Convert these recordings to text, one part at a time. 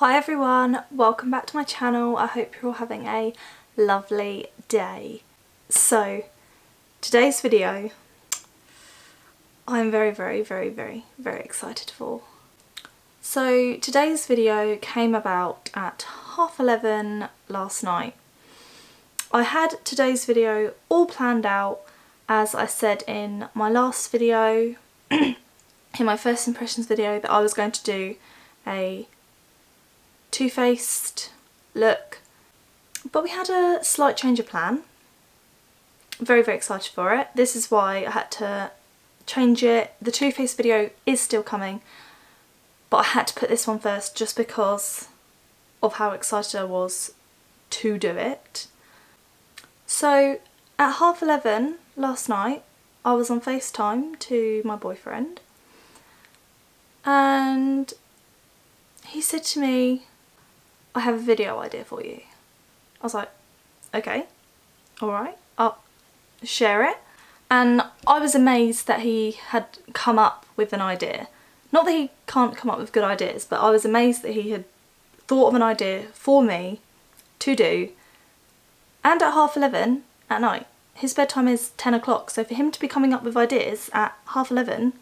Hi everyone, welcome back to my channel. I hope you're all having a lovely day. So today's video I'm very excited for. So today's video came about at 11:30 last night. I had today's video all planned out, as I said in my last video, in my first impressions video, that I was going to do a two-faced look, but we had a slight change of plan. I'm very excited for it. This is why I had to change it. The two-faced video is still coming, but I had to put this one first just because of how excited I was to do it. So at 11:30 last night I was on FaceTime to my boyfriend and he said to me, "I have a video idea for you." I was like, okay, alright, I'll share it. And I was amazed that he had come up with an idea. Not that he can't come up with good ideas, but I was amazed that he had thought of an idea for me to do. And at 11:30 at night. His bedtime is 10 o'clock, so for him to be coming up with ideas at 11:30,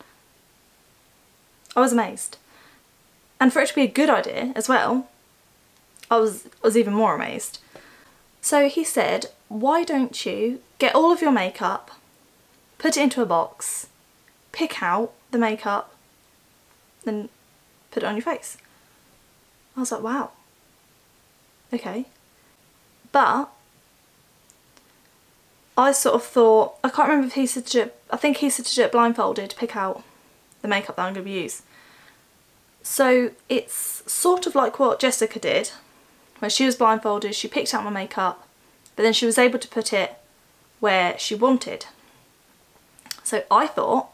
I was amazed. And for it to be a good idea as well, I was even more amazed. So he said, why don't you get all of your makeup, put it into a box, pick out the makeup, then put it on your face. I was like, wow, okay. But I sort of thought, I can't remember if he said to do it, I think he said to do it blindfolded, to pick out the makeup that I'm going to use. So it's sort of like what Jessica did. When she was blindfolded, she picked out my makeup, but then she was able to put it where she wanted. So I thought,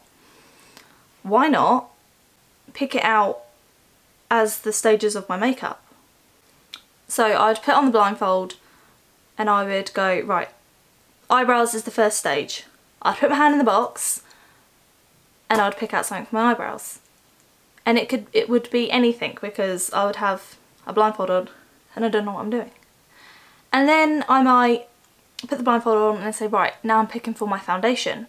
why not pick it out as the stages of my makeup? So I'd put on the blindfold and I would go, right, eyebrows is the first stage. I'd put my hand in the box and I'd pick out something for my eyebrows. And it would be anything, because I would have a blindfold on and I don't know what I'm doing. And then I might put the blindfold on and say, right, now I'm picking for my foundation.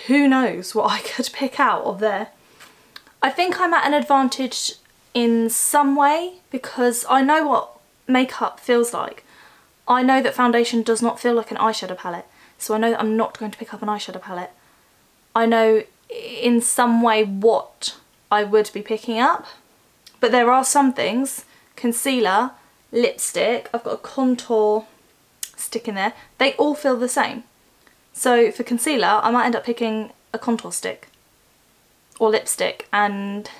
Who knows what I could pick out of there. I think I'm at an advantage in some way because I know what makeup feels like. I know that foundation does not feel like an eyeshadow palette, so I know that I'm not going to pick up an eyeshadow palette. I know in some way what I would be picking up, but there are some things, concealer, lipstick, I've got a contour stick in there, they all feel the same. So for concealer I might end up picking a contour stick or lipstick, and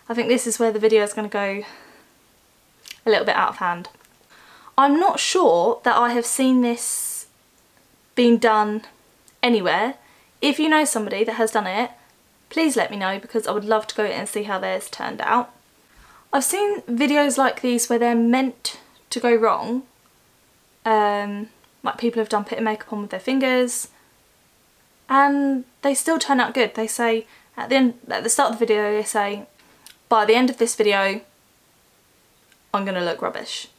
I think this is where the video is going to go a little bit out of hand. I'm not sure that I have seen this being done anywhere. If you know somebody that has done it, please let me know, because I would love to go in and see how theirs turned out. I've seen videos like these where they're meant to go wrong. Like people have done putting makeup on with their fingers and they still turn out good. They say at the start of the video, they say, by the end of this video I'm going to look rubbish.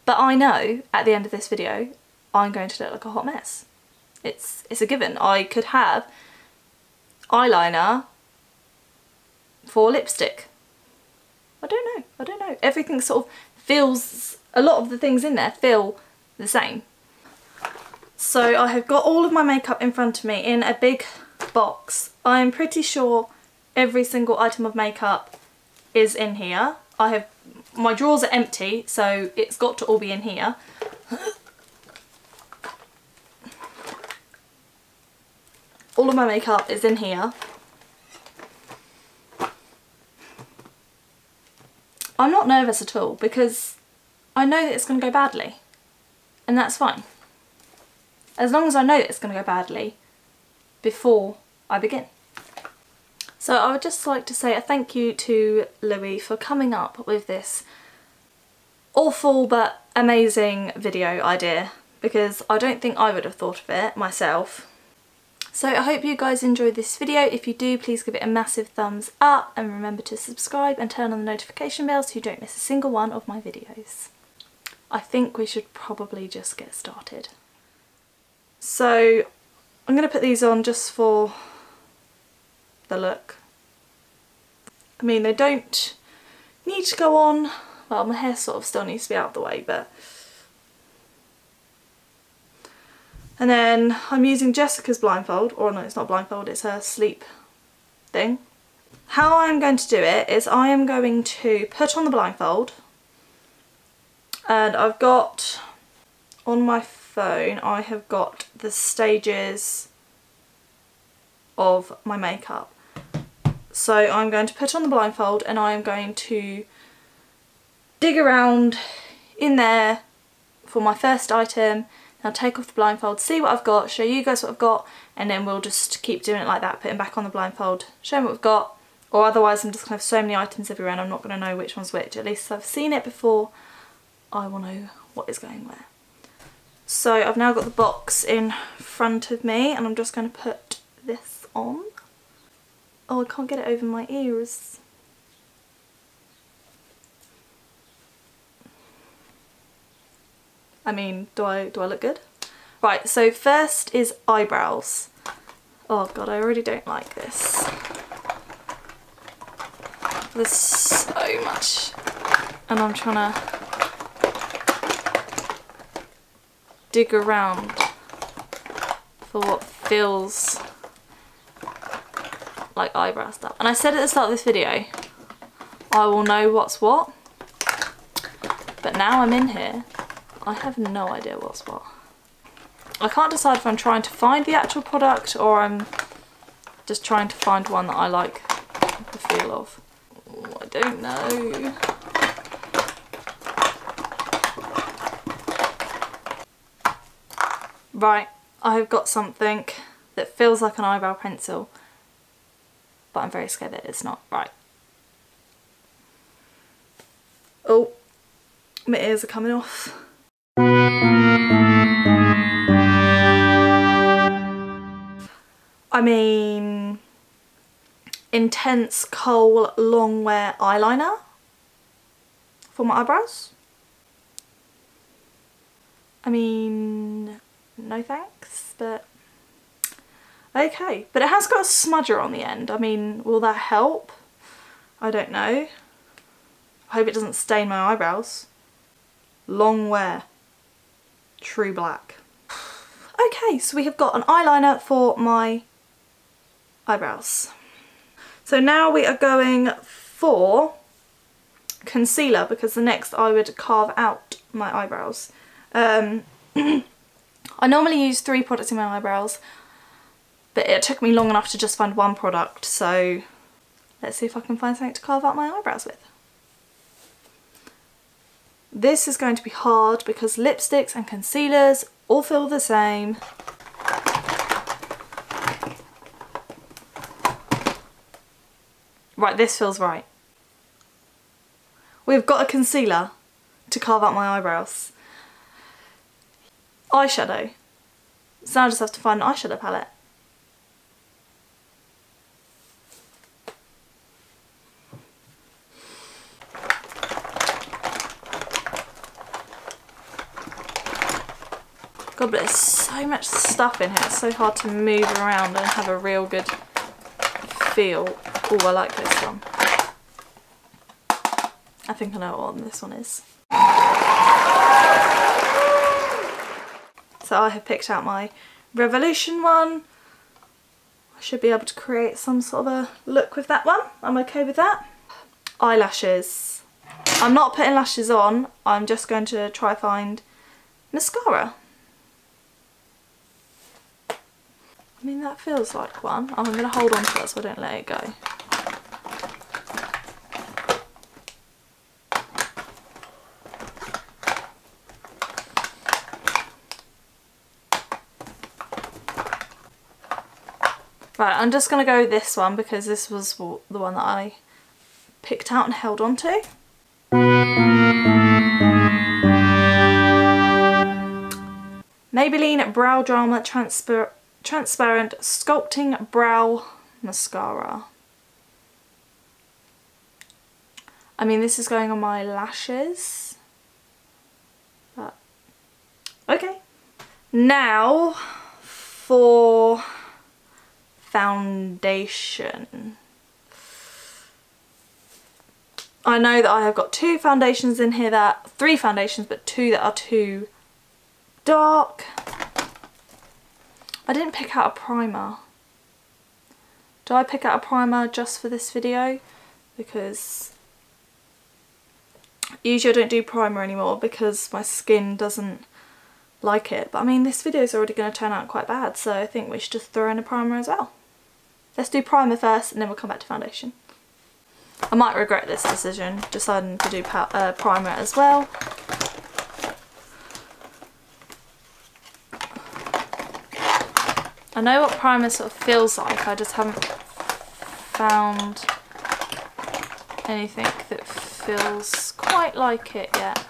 But I know at the end of this video I'm going to look like a hot mess. It's a given. I could have eyeliner for lipstick. I don't know. Everything sort of feels, a lot of the things in there feel the same. So I have got all of my makeup in front of me in a big box. I'm pretty sure every single item of makeup is in here. My drawers are empty, so it's got to all be in here. All of my makeup is in here. I'm not nervous at all because I know that it's going to go badly, and that's fine. As long as I know that it's going to go badly before I begin. So I would just like to say a thank you to Louis for coming up with this awful but amazing video idea, because I don't think I would have thought of it myself. So I hope you guys enjoyed this video. If you do, please give it a massive thumbs up and remember to subscribe and turn on the notification bell so you don't miss a single one of my videos. I think we should probably just get started. So I'm going to put these on just for the look. I mean, they don't need to go on. Well, my hair sort of still needs to be out of the way, but... And then I'm using Jessica's blindfold, or no, it's not blindfold, it's her sleep thing. How I'm going to do it is I am going to put on the blindfold, and I've got, on my phone, I have got the stages of my makeup. So I'm going to put on the blindfold and I am going to dig around in there for my first item. I'll take off the blindfold, see what I've got, show you guys what I've got, and then we'll just keep doing it like that, putting back on the blindfold, showing what we've got, or otherwise I'm just going to have so many items everywhere and I'm not going to know which one's which. At least I've seen it before, I will know what is going where. So I've now got the box in front of me and I'm just going to put this on. Oh, I can't get it over my ears. I mean, do I look good? Right, so first is eyebrows. Oh god, I already don't like this. There's so much. And I'm trying to dig around for what feels like eyebrow stuff. And I said at the start of this video, I will know what's what. But now I'm in here, I have no idea what's what. I can't decide if I'm trying to find the actual product or I'm just trying to find one that I like the feel of. Oh, I don't know. Right, I've got something that feels like an eyebrow pencil, but I'm very scared that it's not. Right. Oh, my ears are coming off. I mean, intense kohl long wear eyeliner for my eyebrows. I mean, no thanks, but okay. But it has got a smudger on the end. I mean, will that help? I don't know. I hope it doesn't stain my eyebrows. Long wear. True black. Okay, so we have got an eyeliner for my eyebrows. So now we are going for concealer because the next I would carve out my eyebrows. I normally use 3 products in my eyebrows, but it took me long enough to just find one product, so let's see if I can find something to carve out my eyebrows with. This is going to be hard because lipsticks and concealers all feel the same. Right, this feels right. We've got a concealer to carve out my eyebrows. Eyeshadow. So now I just have to find an eyeshadow palette. God, but there's so much stuff in here. It's so hard to move around and have a real good feel. Oh, I like this one. I think I know what one this one is. So I have picked out my Revolution one. I should be able to create some sort of a look with that one. I'm okay with that. Eyelashes. I'm not putting lashes on. I'm just going to try find mascara. I mean, that feels like one. I'm going to hold on to that so I don't let it go. Right, I'm just going to go with this one because this was the one that I picked out and held on to. Maybelline Brow Drama transparent sculpting brow mascara. I mean, this is going on my lashes, but okay. Now for foundation. I know that I have got 2 foundations in here, that 3 foundations, but 2 that are too dark. I didn't pick out a primer. Do I pick out a primer just for this video? Because usually I don't do primer anymore because my skin doesn't like it. But I mean, this video is already going to turn out quite bad, so I think we should just throw in a primer as well. Let's do primer first and then we'll come back to foundation. I might regret this decision, deciding to do primer as well. I know what primer sort of feels like, I just haven't found anything that feels quite like it yet.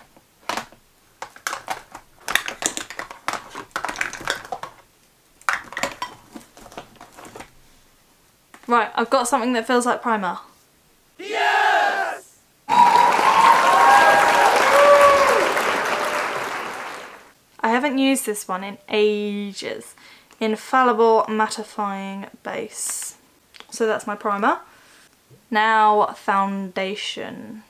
Right, I've got something that feels like primer. Yes! I haven't used this one in ages. Infallible mattifying base. So that's my primer. Now foundation.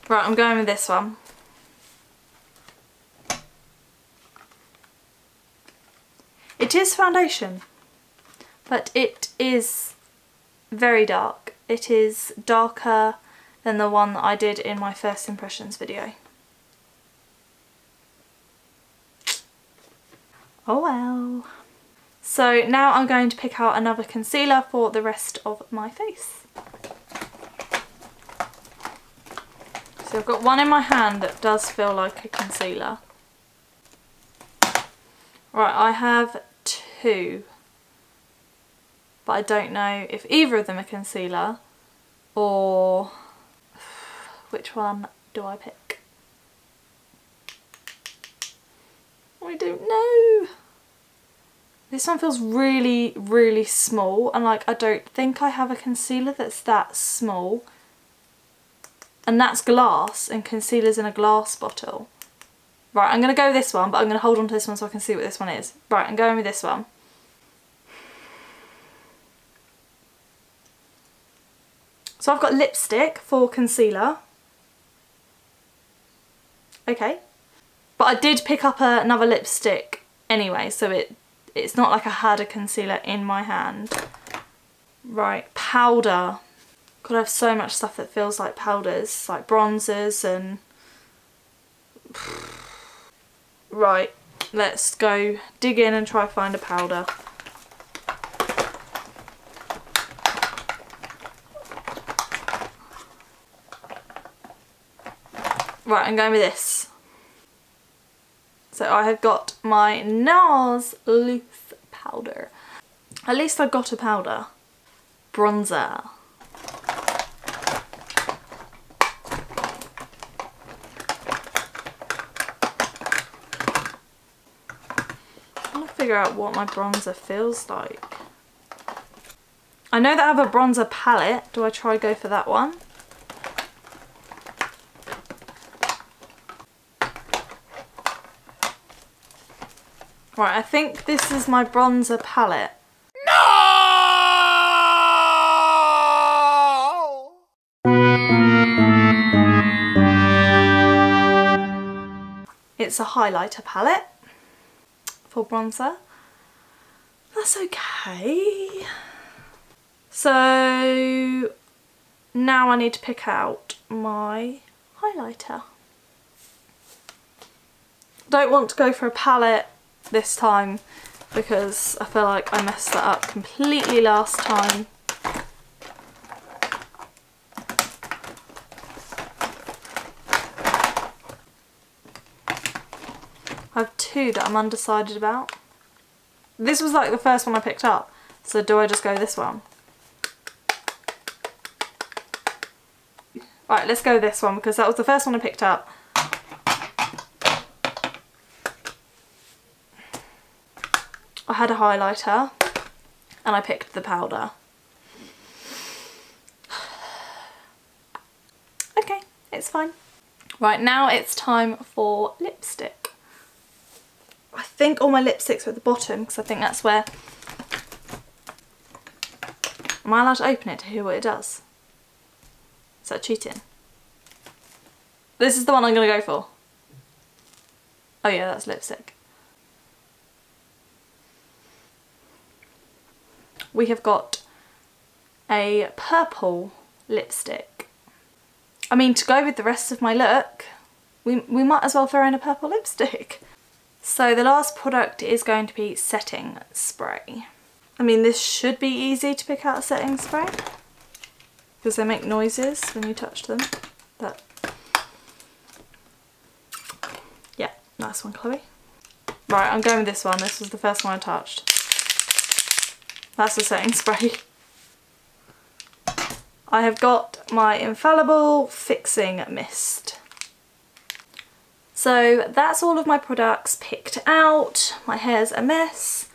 Right, I'm going with this one. It is foundation, but it is very dark. It is darker than the one that I did in my first impressions video. Oh well. So now I'm going to pick out another concealer for the rest of my face. So I've got one in my hand that does feel like a concealer. Right, I have 2, but I don't know if either of them are concealer or which one do I pick? I don't know. This one feels really, really small, and like I don't think I have a concealer that's that small. And that's glass, and concealer's in a glass bottle. Right, I'm going to go with this one, but I'm going to hold on to this one so I can see what this one is. Right, I'm going with this one. So I've got lipstick for concealer. Okay. But I did pick up another lipstick anyway, so it's not like I had a concealer in my hand. Right, powder. God, I have so much stuff that feels like powders, like bronzers and... Right, let's go dig in and try find a powder. Right, I'm going with this. So I have got my NARS loose powder. At least I got a powder. Bronzer. Figure out what my bronzer feels like. I know that I have a bronzer palette. Do I try go for that one? Right, I think this is my bronzer palette. No! It's a highlighter palette. For bronzer. That's okay. So now I need to pick out my highlighter. Don't want to go for a palette this time because I feel like I messed that up completely last time. I have 2 that I'm undecided about. This was like the first one I picked up, so do I just go this one? Right, let's go this one because that was the first one I picked up. I had a highlighter and I picked the powder. Okay, it's fine. Right, now it's time for lipstick. I think all my lipsticks are at the bottom because I think that's where... Am I allowed to open it to hear what it does? Is that cheating? This is the one I'm going to go for. Oh yeah, that's lipstick. We have got a purple lipstick. I mean, to go with the rest of my look, we might as well throw in a purple lipstick. So the last product is going to be setting spray. I mean, this should be easy to pick out a setting spray because they make noises when you touch them. But yeah, nice one, Chloe. Right, I'm going with this one. This was the first one I touched. That's the setting spray. I have got my Infallible Fixing Mist. So that's all of my products picked out. My hair's a mess.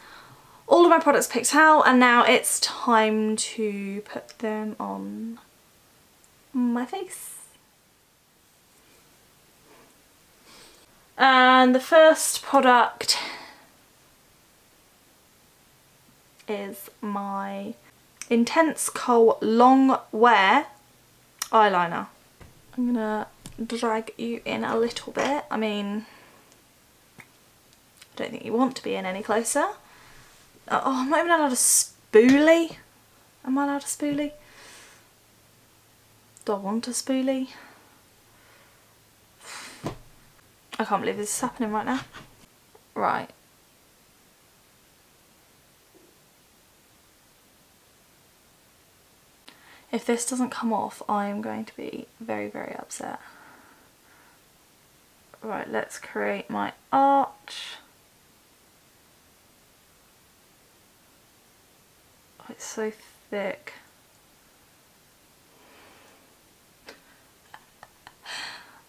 All of my products picked out, and now it's time to put them on my face. And the first product is my Intense Kohl Long Wear eyeliner. I'm gonna drag you in a little bit. I mean, I don't think you want to be in any closer. Oh, I'm not even allowed a spoolie. Am I allowed a spoolie? Do I want a spoolie? I can't believe this is happening right now. Right. If this doesn't come off, I am going to be very, very upset. Right, let's create my arch. Oh, it's so thick.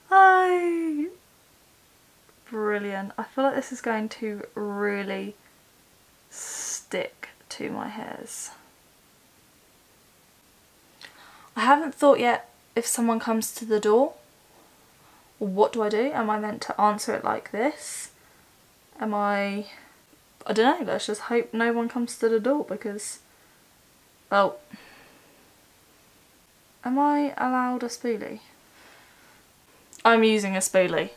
Oh, brilliant. I feel like this is going to really stick to my hairs. I haven't thought yet if someone comes to the door, what do I do? Am I meant to answer it like this? Am I don't know, let's just hope no one comes to the door because, well, am I allowed a spoolie? I'm using a spoolie.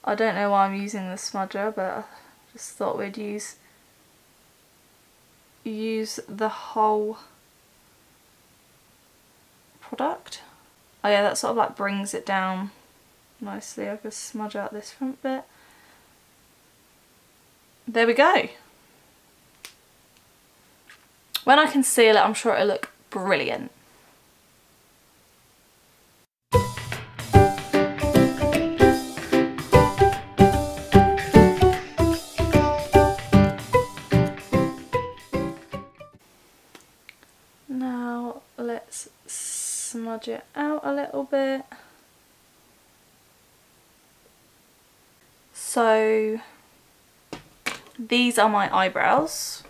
I don't know why I'm using the smudger, but I just thought we'd use the whole product. Oh yeah, that sort of like brings it down nicely. I can smudge out this front bit. There we go. When I conceal it, I'm sure it'll look brilliant. Now let's smudge it out a little bit. So these are my eyebrows.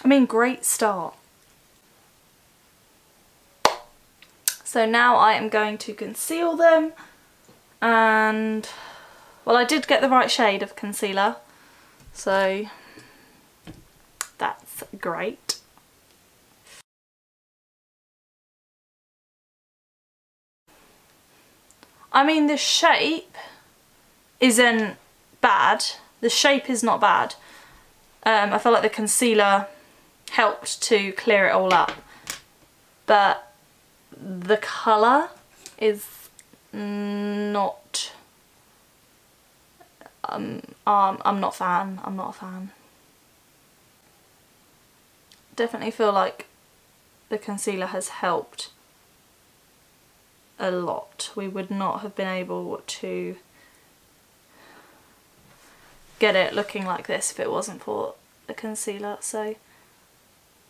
I mean, great start. So now I am going to conceal them, and well, I did get the right shade of concealer, so that's great. I mean, the shape isn't bad. The shape is not bad. I feel like the concealer helped to clear it all up, but the colour is not. I'm not a fan. I'm not a fan. Definitely feel like the concealer has helped a lot. We would not have been able to get it looking like this if it wasn't for the concealer, so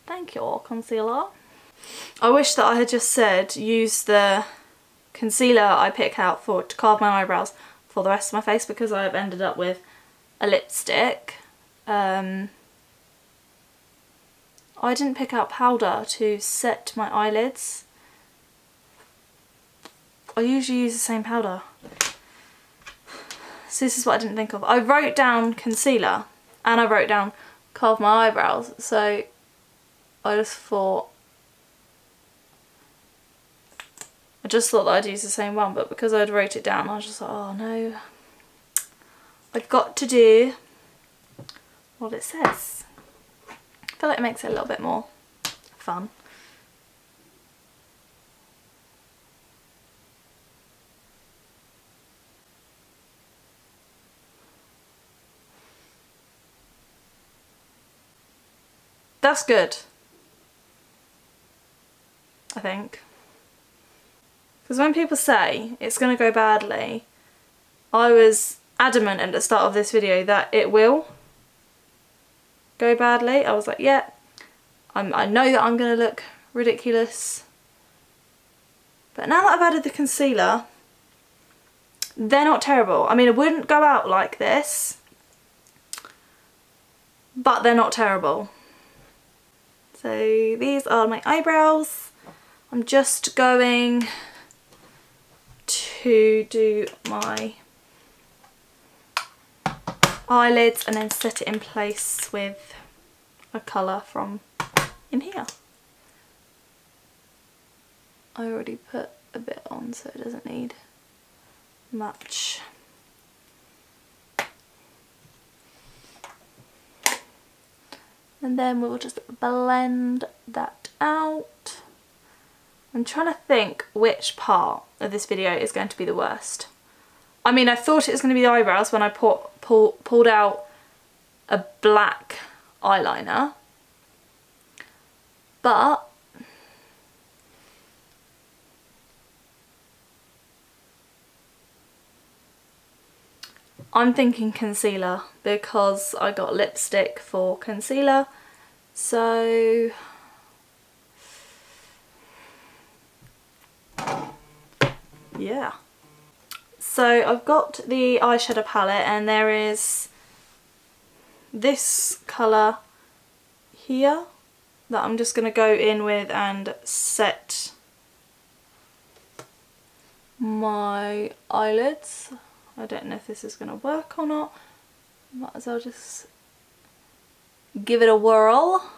thank you, concealer. I wish that I had just said use the concealer I pick out to carve my eyebrows for the rest of my face, because I have ended up with a lipstick. I didn't pick out powder to set my eyelids. I usually use the same powder. So this is what I didn't think of. I wrote down concealer and I wrote down carve my eyebrows. So I just thought that I'd use the same one, but because I'd wrote it down, I was just like, oh no. I've got to do what it says. I feel like it makes it a little bit more fun. That's good, I think. Because when people say it's going to go badly, I was adamant at the start of this video that it will go badly. I was like, yeah, I know that I'm going to look ridiculous. But now that I've added the concealer, they're not terrible. I mean, I wouldn't go out like this, but they're not terrible. So these are my eyebrows. I'm just going to do my eyelids and then set it in place with a colour from in here. I already put a bit on, so it doesn't need much. And then we'll just blend that out. I'm trying to think which part of this video is going to be the worst. I mean, I thought it was going to be the eyebrows when I pulled out a black eyeliner. But I'm thinking concealer because I got lipstick for concealer. So yeah. So I've got the eyeshadow palette and there is this colour here that I'm just going to go in with and set my eyelids. I don't know if this is going to work or not. Might as well just give it a whirl.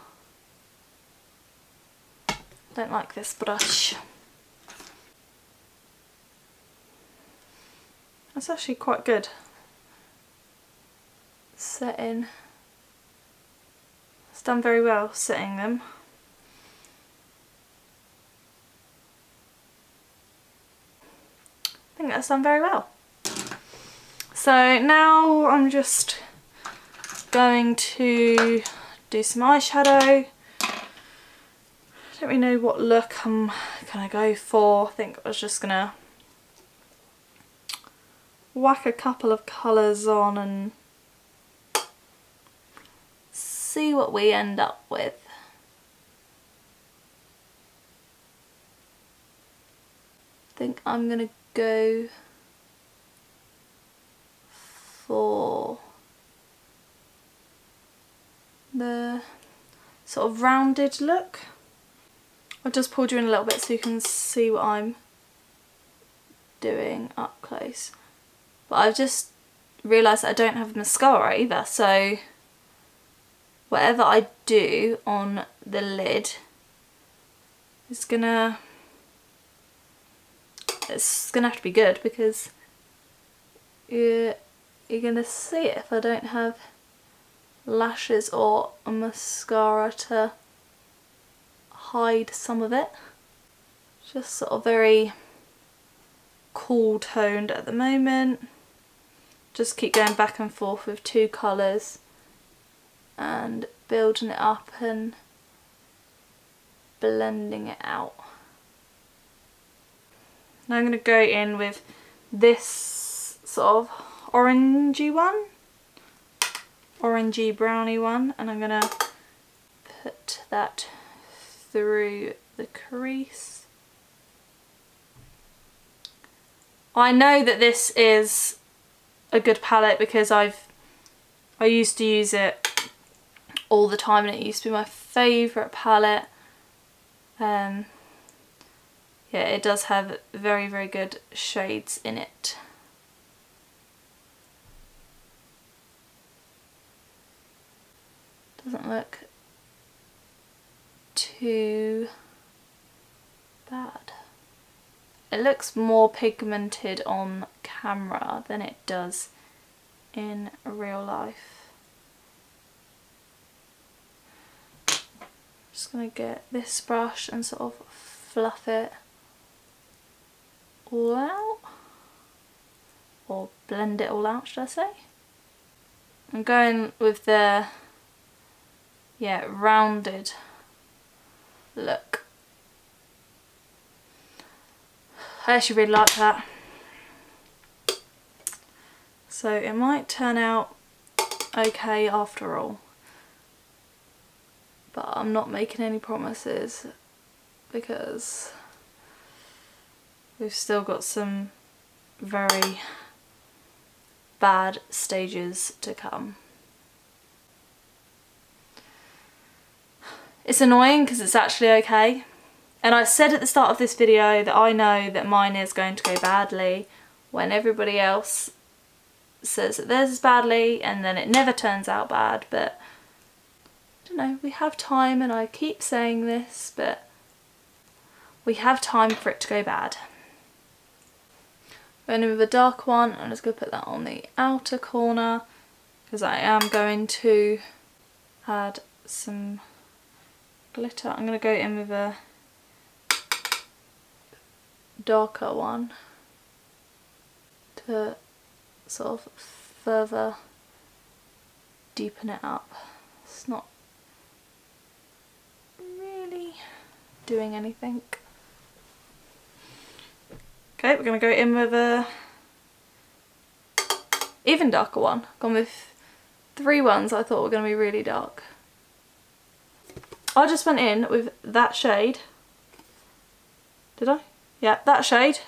Don't like this brush. That's actually quite good. Setting. It's done very well setting them. I think that's done very well. So now I'm just going to do some eyeshadow. I don't really know what look I'm gonna go for. I think I was just gonna whack a couple of colours on and see what we end up with. I think I'm gonna go for the sort of rounded look. I've just pulled you in a little bit so you can see what I'm doing up close. But I've just realised that I don't have mascara either, so whatever I do on the lid is it's gonna have to be good, because you're gonna see it if I don't have lashes or a mascara to hide some of it. Just sort of very cool toned at the moment. Just keep going back and forth with two colours and building it up and blending it out. Now I'm going to go in with this sort of orangey one, orangey browny one, and I'm going to put that through the crease. I know that this is a good palette because I've I used to use it all the time and it used to be my favourite palette. Yeah, it does have very, very good shades in it. Doesn't look too bad. It looks more pigmented on camera than it does in real life. Just gonna get this brush and sort of fluff it all out, or blend it all out, should I say. I'm going with the, yeah, rounded look. I actually really like that. So it might turn out okay after all, but I'm not making any promises because we've still got some very bad stages to come. It's annoying because it's actually okay. And I said at the start of this video that I know that mine is going to go badly when everybody else says that theirs is badly, and then it never turns out bad. But I don't know, we have time, and I keep saying this, but we have time for it to go bad. Going in with a dark one, I'm just going to put that on the outer corner because I am going to add some glitter. I'm going to go in with a darker one to sort of further deepen it up. It's not really doing anything. Okay, we're going to go in with a even darker one. Gone with 3 ones I thought were going to be really dark. I just went in with that shade. Did I? Yeah, that shade.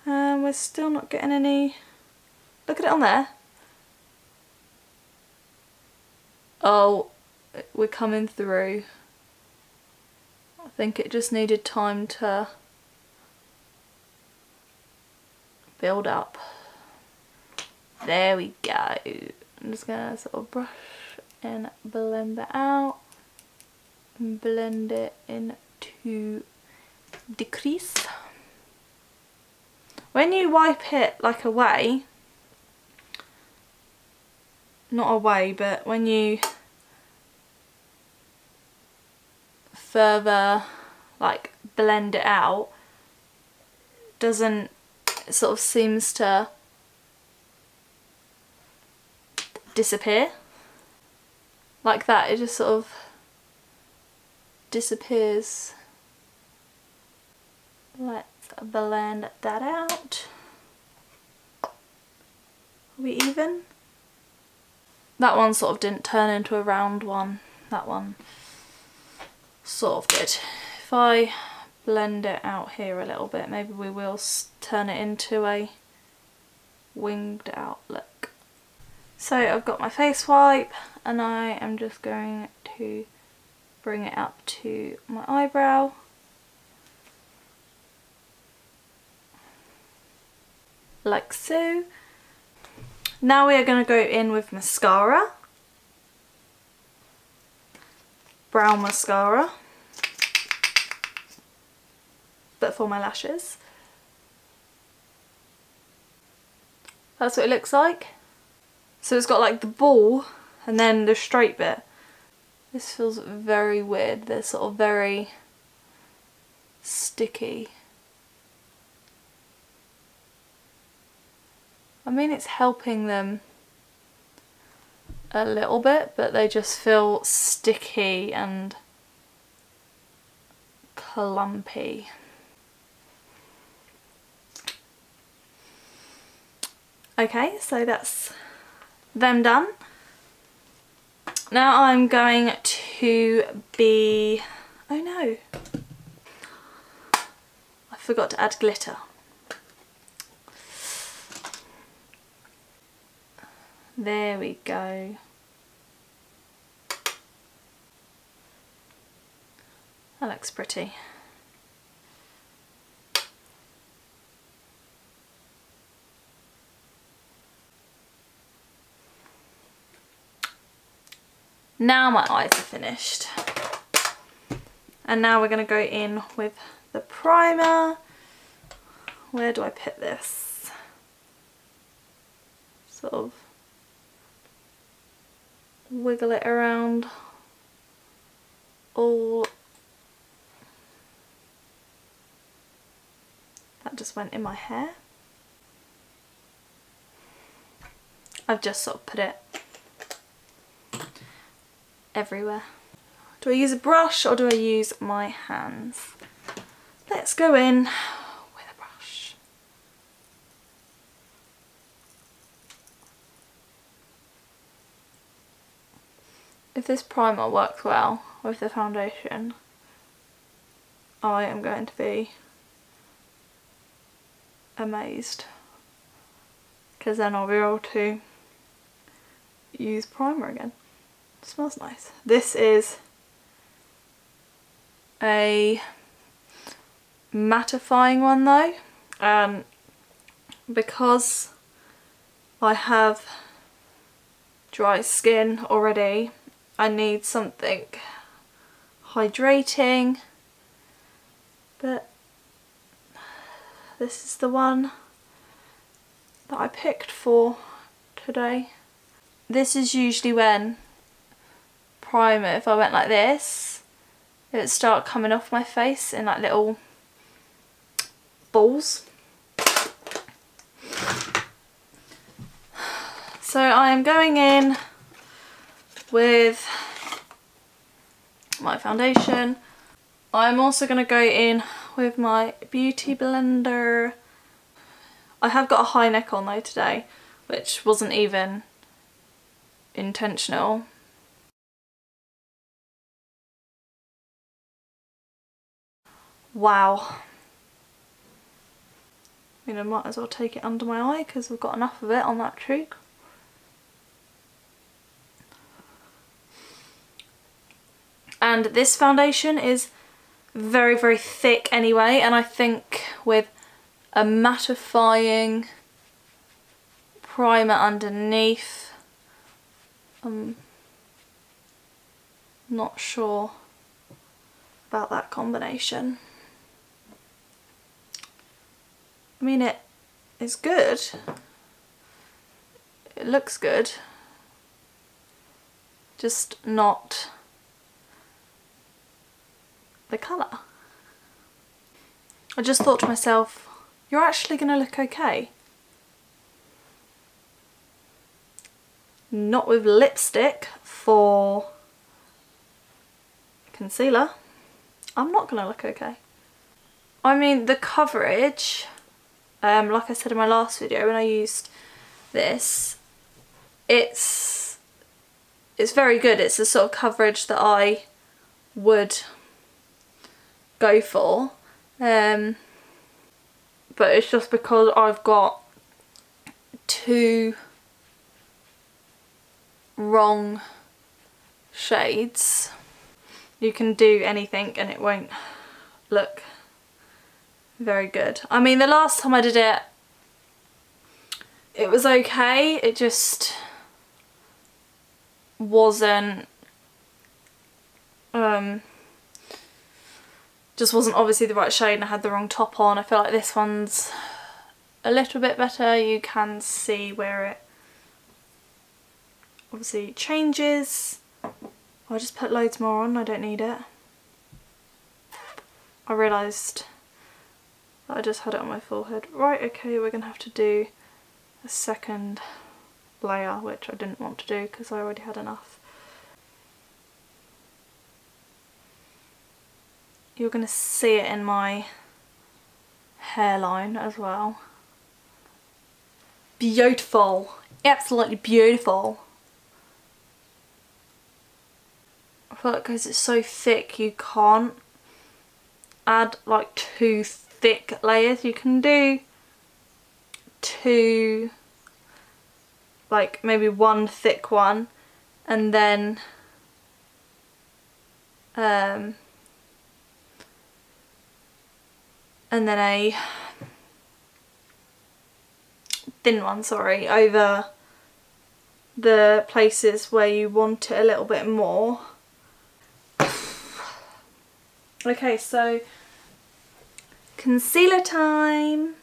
And we're still not getting any. Look at it on there. Oh, we're coming through. I think it just needed time to build up. There we go. I'm just gonna sort of brush and blend that out and blend it into the crease. When you wipe it like away, not away, but when you further like blend it out, it sort of seems to disappear like that. It just sort of disappears. Let's blend that out. Are we even? That one sort of didn't turn into a round one. That one sort of did. If I blend it out here a little bit, maybe we will turn it into a winged out look. So I've got my face wipe and I am just going to bring it up to my eyebrow. Like so. Now we are going to go in with mascara. Brown mascara. But for my lashes. That's what it looks like. So it's got like the ball and then the straight bit. This feels very weird. They're sort of very sticky. I mean, it's helping them a little bit, but they just feel sticky and clumpy. Okay, so that's them done. Now I'm going to be... oh no, I forgot to add glitter. There we go. That looks pretty. Now my eyes are finished. And now we're going to go in with the primer. Where do I put this? Sort of wiggle it around all. That just went in my hair. I've just sort of put it everywhere. Do I use a brush or do I use my hands? Let's go in with a brush. If this primer works well with the foundation, I am going to be amazed, because then I'll be able to use primer again. It smells nice. This is a mattifying one though, because I have dry skin already. I need something hydrating, but this is the one that I picked for today. This is usually when primer, if I went like this, it would start coming off my face in like little balls. So I am going in with my foundation. I'm also going to go in with my beauty blender. I have got a high neck on though today, which wasn't even intentional. Wow. I mean, I might as well take it under my eye because we've got enough of it on that cheek. And this foundation is very, very thick anyway, and I think with a mattifying primer underneath, I'm not sure about that combination. I mean, it is good. It looks good. Just not the colour. I just thought to myself, you're actually going to look okay. Not with lipstick for concealer. I'm not going to look okay. I mean, the coverage, like I said in my last video when I used this, it's very good. It's the sort of coverage that I would go for, but it's just because I've got two wrong shades. You can do anything and it won't look very good. I mean, the last time I did it, it was okay. It just wasn't obviously the right shade, and I had the wrong top on. I feel like this one's a little bit better. You can see where it obviously changes. I'll just put loads more on, I don't need it. I realised that I just had it on my forehead. Right, okay, we're going to have to do a second layer, which I didn't want to do because I already had enough. You're going to see it in my hairline as well. Beautiful, absolutely beautiful. I feel like because it's so thick you can't add like two thick layers. You can do two like maybe one thick one, and then a thin one, sorry, over the places where you want it a little bit more. Okay, so concealer time.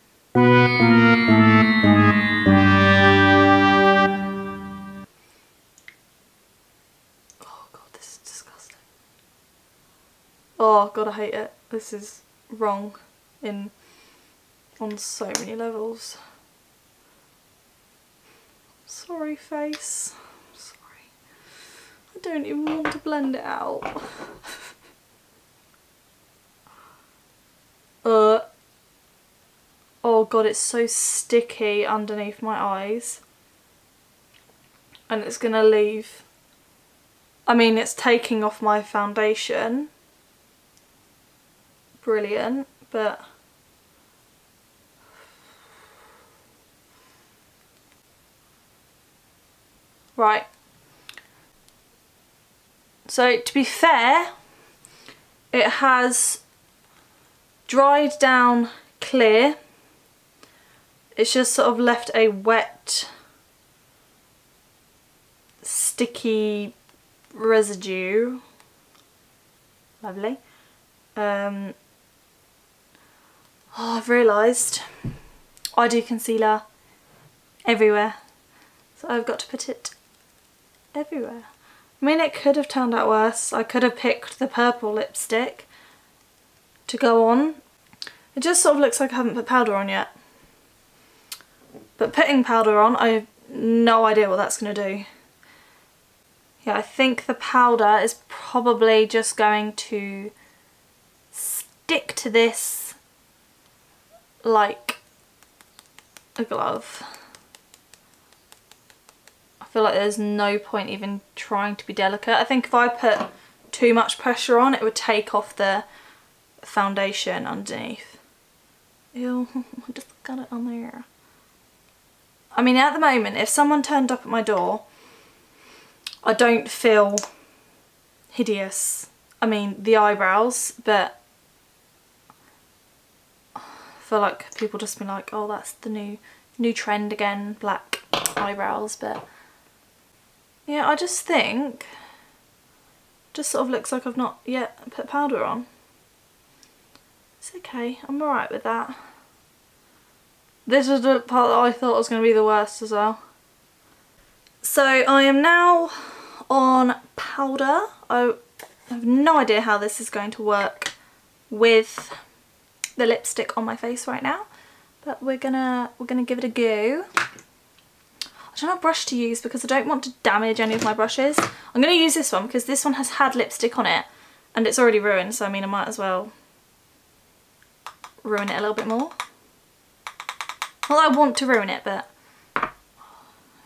Oh god, this is disgusting. Oh god, I hate it. This is wrong on so many levels. Sorry, face. Sorry. I don't even want to blend it out. Oh god, it's so sticky underneath my eyes. And it's gonna leave... I mean, it's taking off my foundation. Brilliant, but... Right. So, to be fair, it has dried down clear. It's just sort of left a wet, sticky residue. Lovely. Oh, I've realised I do concealer everywhere, so I've got to put it everywhere. I mean, it could have turned out worse. I could have picked the purple lipstick to go on. It just sort of looks like I haven't put powder on yet. But putting powder on, I have no idea what that's going to do. Yeah, I think the powder is probably just going to stick to this like a glove. I feel like there's no point even trying to be delicate. I think if I put too much pressure on, it would take off the foundation underneath. Ew, I just got it on there. I mean, at the moment, if someone turned up at my door, I don't feel hideous. I mean, the eyebrows, but I feel like people just be like, oh, that's the new trend again, black eyebrows. But yeah, I just think, just sort of looks like I've not yet put powder on. It's okay, I'm alright with that. This was the part that I thought was going to be the worst as well. So I am now on powder. I have no idea how this is going to work with the lipstick on my face right now, but we're gonna give it a go. I don't know what brush to use because I don't want to damage any of my brushes. I'm going to use this one because this one has had lipstick on it and it's already ruined, so I mean I might as well ruin it a little bit more. Well, I want to ruin it, but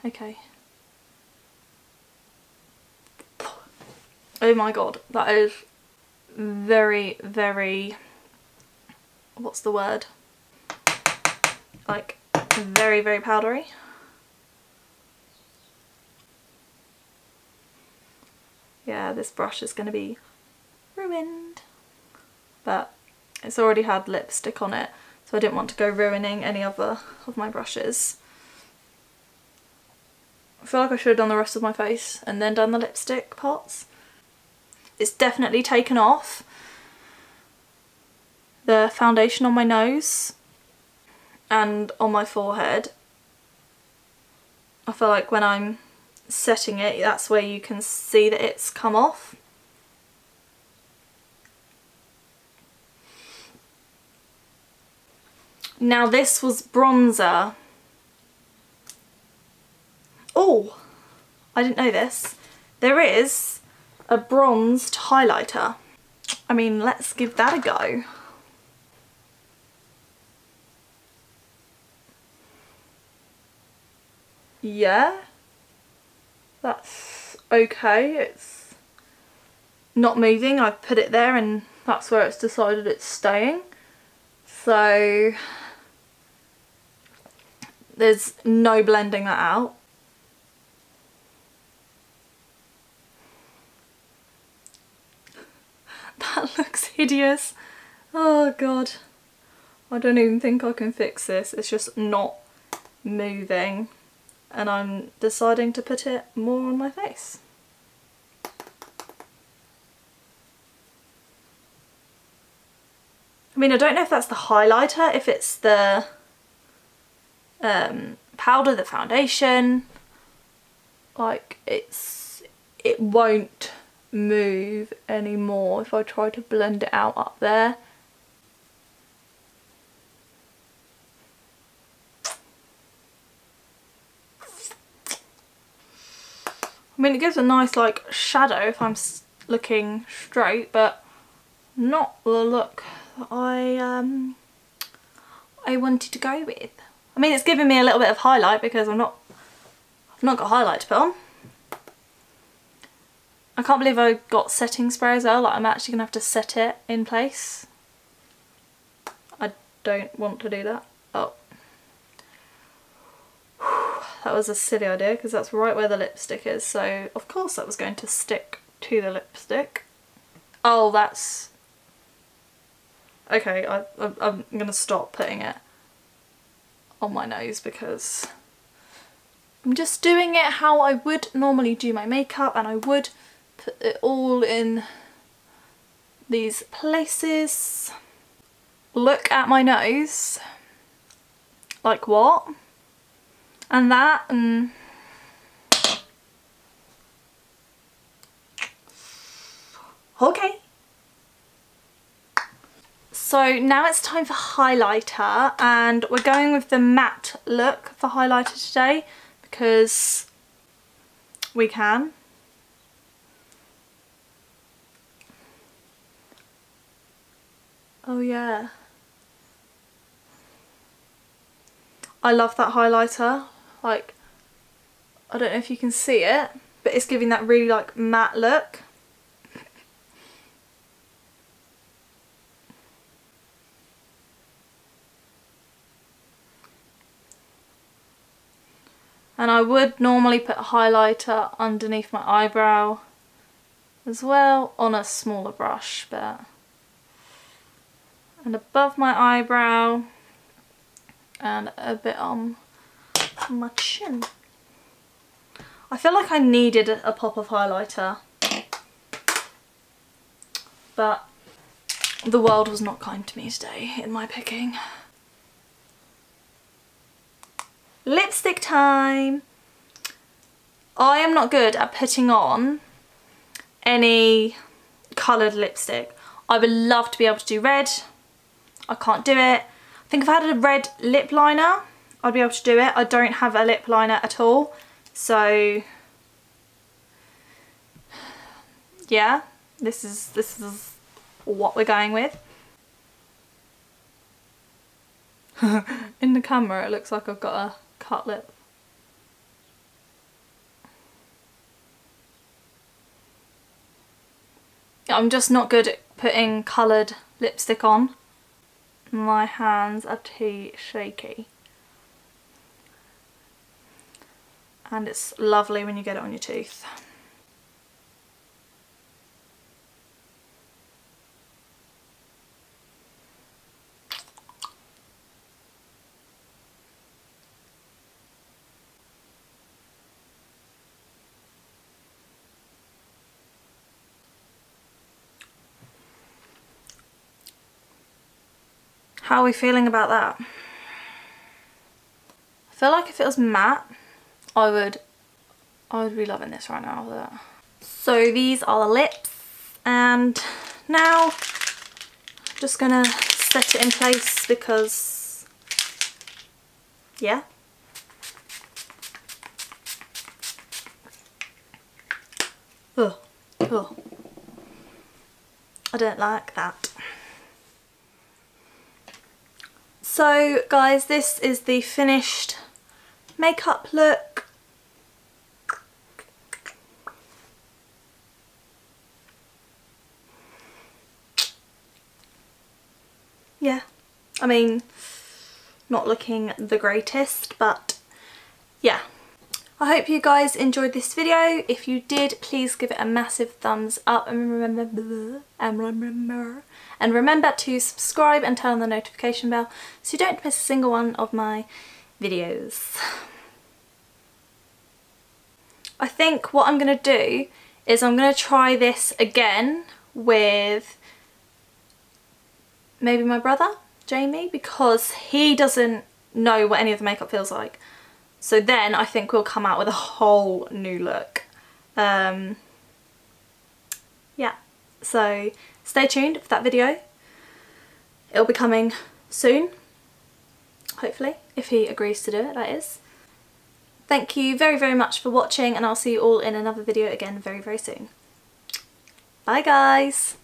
okay. Oh my god, that is very, very, what's the word? Like, very, very powdery. Yeah, this brush is going to be ruined. But it's already had lipstick on it, so I didn't want to go ruining any other of my brushes. I feel like I should have done the rest of my face and then done the lipstick parts. It's definitely taken off the foundation on my nose and on my forehead. I feel like when I'm setting it, that's where you can see that it's come off. Now this was bronzer. Oh, I didn't know this. There is a bronzed highlighter. I mean, let's give that a go. Yeah, that's okay. It's not moving. I've put it there and that's where it's decided it's staying. So there's no blending that out. That looks hideous. Oh god. I don't even think I can fix this. It's just not moving. And I'm deciding to put it more on my face. I mean, I don't know if that's the highlighter, if it's the powder, the foundation. Like, it won't move anymore if I try to blend it out up there. I mean, it gives a nice like shadow if I'm looking straight, but not the look that I wanted to go with. I mean, it's giving me a little bit of highlight because I've not got highlight to put on. I can't believe I got setting spray as well. Like, I'm actually gonna have to set it in place. I don't want to do that. Oh. That was a silly idea because that's right where the lipstick is, so of course that was going to stick to the lipstick. Oh, that's... Okay, I'm going to stop putting it on my nose because I'm just doing it how I would normally do my makeup, and I would put it all in these places. Look at my nose. Like what? And that, and okay. So now it's time for highlighter, and we're going with the matte look for highlighter today because we can. Oh yeah. I love that highlighter. Like, I don't know if you can see it, but it's giving that really like matte look. And I would normally put a highlighter underneath my eyebrow as well on a smaller brush, but... and above my eyebrow and a bit on my chin. I feel like I needed a pop of highlighter, but the world was not kind to me today in my picking. Lipstick time! I am not good at putting on any coloured lipstick. I would love to be able to do red. I can't do it. I think if I had a red lip liner, I'd be able to do it. I don't have a lip liner at all. So yeah, this is what we're going with. In the camera it looks like I've got a cut lip. I'm just not good at putting coloured lipstick on. My hands are too shaky. And it's lovely when you get it on your tooth. How are we feeling about that? I feel like if it was matte, I would be loving this right now. Look. So these are the lips, and now I'm just gonna set it in place because, yeah. Ugh. Ugh. I don't like that. So guys, this is the finished makeup look. Yeah, I mean, not looking the greatest, but yeah. I hope you guys enjoyed this video. If you did, please give it a massive thumbs up and remember to subscribe and turn on the notification bell so you don't miss a single one of my videos. I think what I'm going to do is I'm going to try this again with maybe my brother, Jamie, because he doesn't know what any of the makeup feels like. So then I think we'll come out with a whole new look. Yeah, so stay tuned for that video. It'll be coming soon, hopefully, if he agrees to do it, that is. Thank you very, very much for watching, and I'll see you all in another video again very, very soon. Bye guys!